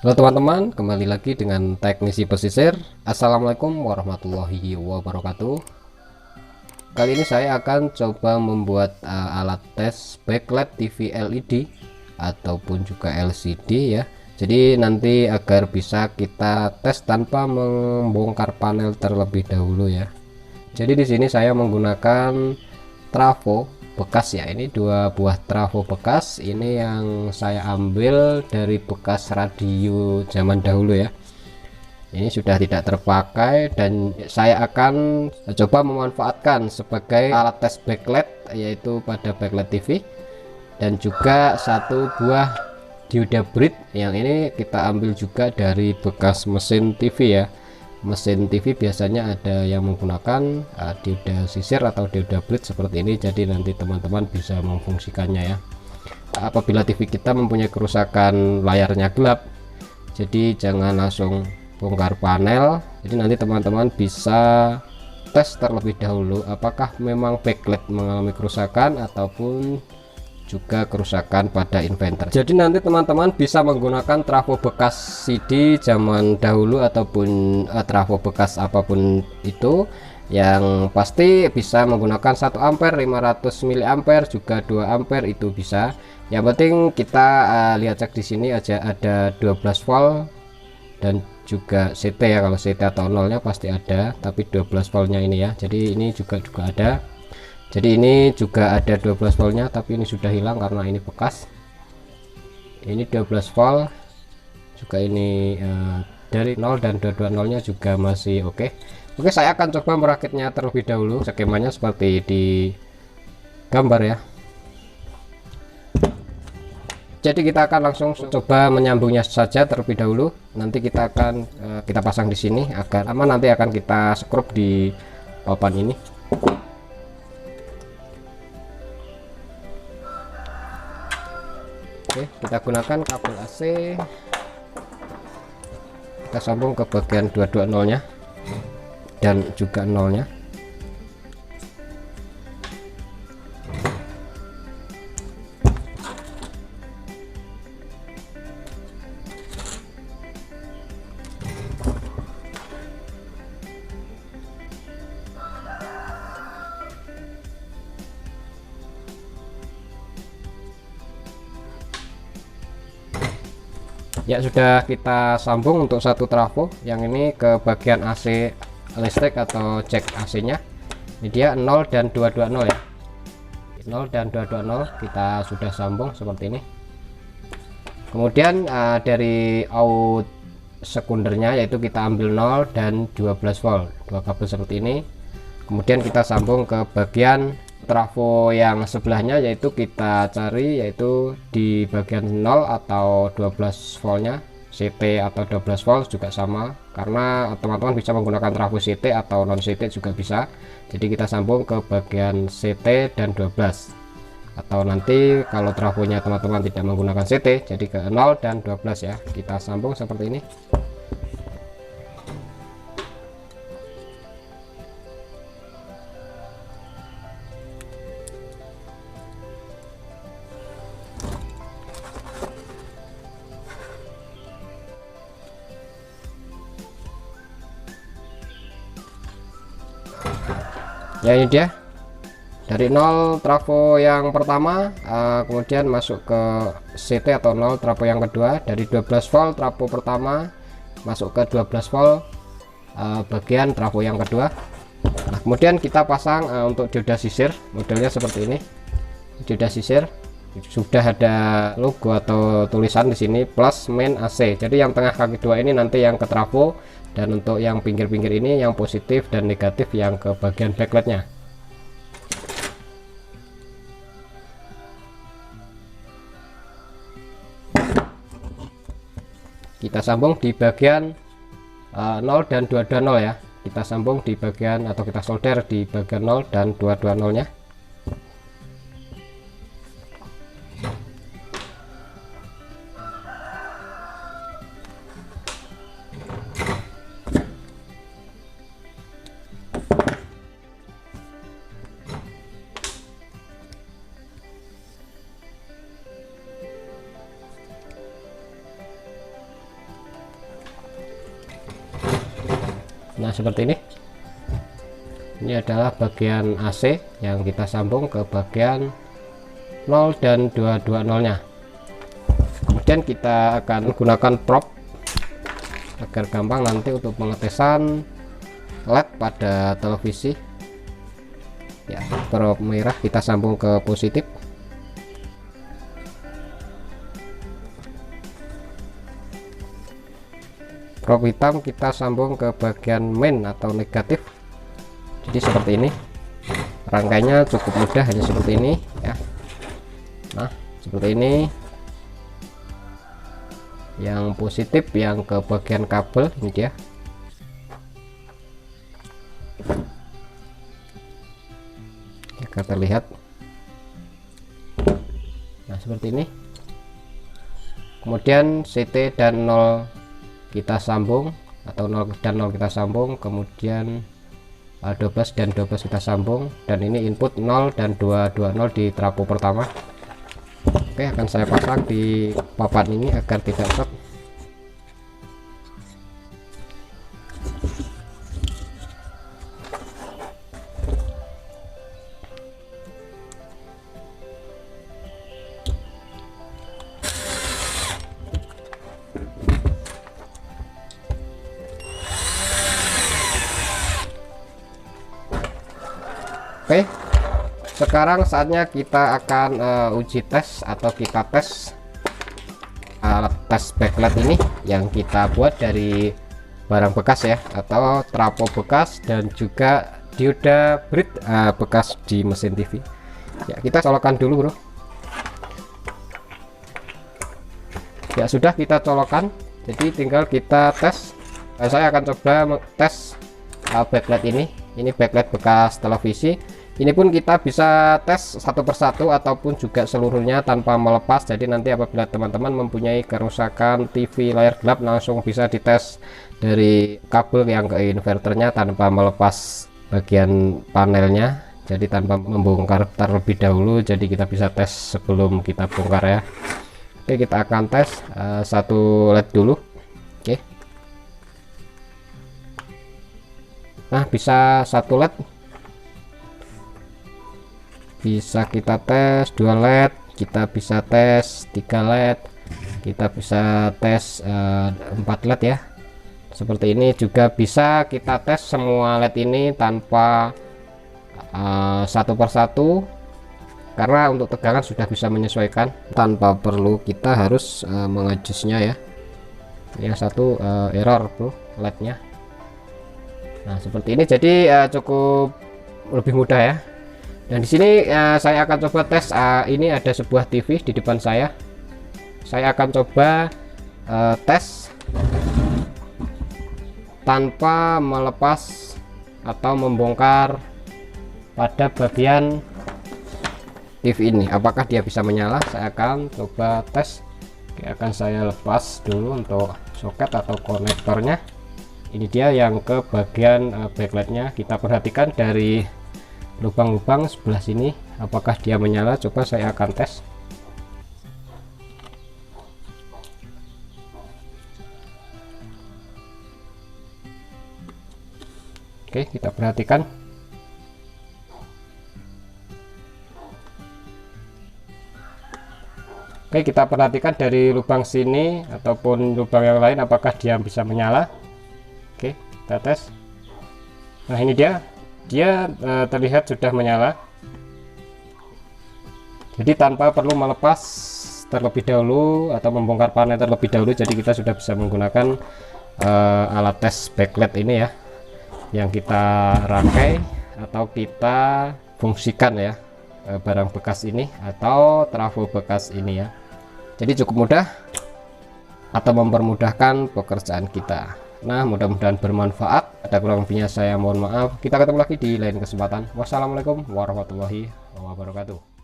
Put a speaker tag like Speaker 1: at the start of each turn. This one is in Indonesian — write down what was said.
Speaker 1: Halo teman-teman, kembali lagi dengan Teknisi Pesisir. Assalamualaikum warahmatullahi wabarakatuh. Kali ini saya akan coba membuat alat tes backlight TV LED ataupun juga LCD ya. Jadi nanti agar bisa kita tes tanpa membongkar panel terlebih dahulu ya. Jadi di sini saya menggunakan trafo bekas ya, ini dua buah trafo bekas. Ini yang saya ambil dari bekas radio zaman dahulu ya. Ini sudah tidak terpakai dan saya akan coba memanfaatkan sebagai alat tes backlight, yaitu pada backlight TV, dan juga satu buah dioda bridge yang ini kita ambil juga dari bekas mesin TV ya. Mesin TV biasanya ada yang menggunakan dioda sisir atau dioda bridge seperti ini, jadi nanti teman-teman bisa memfungsikannya ya. Apabila TV kita mempunyai kerusakan, layarnya gelap, jadi jangan langsung bongkar panel. Jadi nanti teman-teman bisa tes terlebih dahulu apakah memang backlight mengalami kerusakan ataupun juga kerusakan pada inverter. Jadi nanti teman-teman bisa menggunakan trafo bekas CD zaman dahulu ataupun trafo bekas apapun itu, yang pasti bisa menggunakan 1 ampere, 500 mA, juga 2 ampere itu bisa. Yang penting kita lihat cek di sini aja ada 12 volt dan juga CT ya. Kalau CT atau nolnya pasti ada, tapi 12 voltnya ini ya. Jadi ini juga ada. Jadi ini juga ada 12 voltnya, tapi ini sudah hilang karena ini bekas. Ini 12 volt juga, ini dari 0 dan 220 nya juga masih oke. Oke, saya akan coba merakitnya terlebih dahulu. Skemanya seperti di gambar ya. Jadi kita akan langsung coba menyambungnya saja terlebih dahulu. Nanti kita akan kita pasang di sini agar aman. Nanti akan kita skrup di papan ini. Oke, kita gunakan kabel AC. Kita sambung ke bagian 220 nya dan juga 0 nya. Ya, sudah kita sambung untuk satu trafo yang ini ke bagian AC listrik atau cek AC nya. Ini dia 0 dan 220 ya. 0 dan 220 kita sudah sambung seperti ini. Kemudian dari out sekundernya, yaitu kita ambil 0 dan 12 volt, dua kabel seperti ini. Kemudian kita sambung ke bagian trafo yang sebelahnya, yaitu kita cari yaitu di bagian 0 atau 12 voltnya. CT atau 12 volt juga sama, karena teman-teman bisa menggunakan trafo CT atau non CT juga bisa. Jadi kita sambung ke bagian CT dan 12, atau nanti kalau trafonya teman-teman tidak menggunakan CT, jadi ke 0 dan 12 ya. Kita sambung seperti ini. Ya, ini dia dari 0 trafo yang pertama, kemudian masuk ke CT atau 0 trafo yang kedua. Dari 12 volt trafo pertama masuk ke 12 volt bagian trafo yang kedua. Nah, kemudian kita pasang untuk dioda sisir, modelnya seperti ini. Dioda sisir sudah ada logo atau tulisan di sini plus main AC. Jadi yang tengah kaki dua ini nanti yang ke trafo, dan untuk yang pinggir-pinggir ini yang positif dan negatif yang ke bagian backlightnya. Kita sambung di bagian 0 dan 220 ya. Kita sambung di bagian atau kita solder di bagian 0 dan 220 nya. Nah seperti ini adalah bagian AC yang kita sambung ke bagian 0 dan 220 nya. Kemudian kita akan menggunakan prop agar gampang nanti untuk pengetesan LED pada televisi ya. Prop merah kita sambung ke positif, prop hitam kita sambung ke bagian main atau negatif. Jadi seperti ini, rangkainya cukup mudah, hanya seperti ini ya. Nah seperti ini, yang positif yang ke bagian kabel ini dia. Jika terlihat, nah seperti ini. Kemudian CT dan 0 kita sambung, atau 0 dan 0 kita sambung, kemudian 12 dan 12 kita sambung, dan ini input 0 dan 220 di trafo pertama. Oke, akan saya pasang di papan ini agar tidak shock. Oke, sekarang saatnya kita akan uji tes atau kita tes alat tes backlight ini yang kita buat dari barang bekas ya, atau trafo bekas dan juga dioda brid bekas di mesin TV ya. Kita colokkan dulu bro ya. Sudah kita colokkan, jadi tinggal kita tes. Saya akan coba tes backlight ini backlight bekas televisi. Ini pun kita bisa tes satu persatu ataupun juga seluruhnya tanpa melepas. Jadi nanti apabila teman-teman mempunyai kerusakan TV layar gelap, langsung bisa dites dari kabel yang ke inverternya tanpa melepas bagian panelnya. Jadi tanpa membongkar terlebih dahulu, jadi kita bisa tes sebelum kita bongkar ya. Oke, kita akan tes satu LED dulu. Oke, nah bisa satu LED, bisa kita tes 2 LED, kita bisa tes 3 LED, kita bisa tes 4 LED ya. Seperti ini juga bisa kita tes semua LED ini tanpa satu persatu, karena untuk tegangan sudah bisa menyesuaikan tanpa perlu kita harus mengajusnya ya. Yang satu error bro LED-nya. Nah seperti ini, jadi cukup lebih mudah ya. Dan di sini saya akan coba tes. Ini ada sebuah TV di depan saya. Saya akan coba tes tanpa melepas atau membongkar pada bagian TV ini. Apakah dia bisa menyala? Saya akan coba tes. Oke, akan saya lepas dulu untuk soket atau konektornya. Ini dia yang ke bagian backlightnya. Kita perhatikan dari lubang-lubang sebelah sini, apakah dia menyala. Coba saya akan tes. Oke, kita perhatikan. Oke, kita perhatikan dari lubang sini ataupun lubang yang lain, apakah dia bisa menyala. Oke, kita tes. Nah ini dia terlihat sudah menyala. Jadi tanpa perlu melepas terlebih dahulu atau membongkar panel terlebih dahulu, jadi kita sudah bisa menggunakan alat tes backlight ini ya, yang kita rangkai atau kita fungsikan ya, barang bekas ini atau trafo bekas ini ya. Jadi cukup mudah atau mempermudahkan pekerjaan kita. Nah, mudah-mudahan bermanfaat. Ada kurang lebihnya saya mohon maaf. Kita ketemu lagi di lain kesempatan. Wassalamualaikum warahmatullahi wabarakatuh.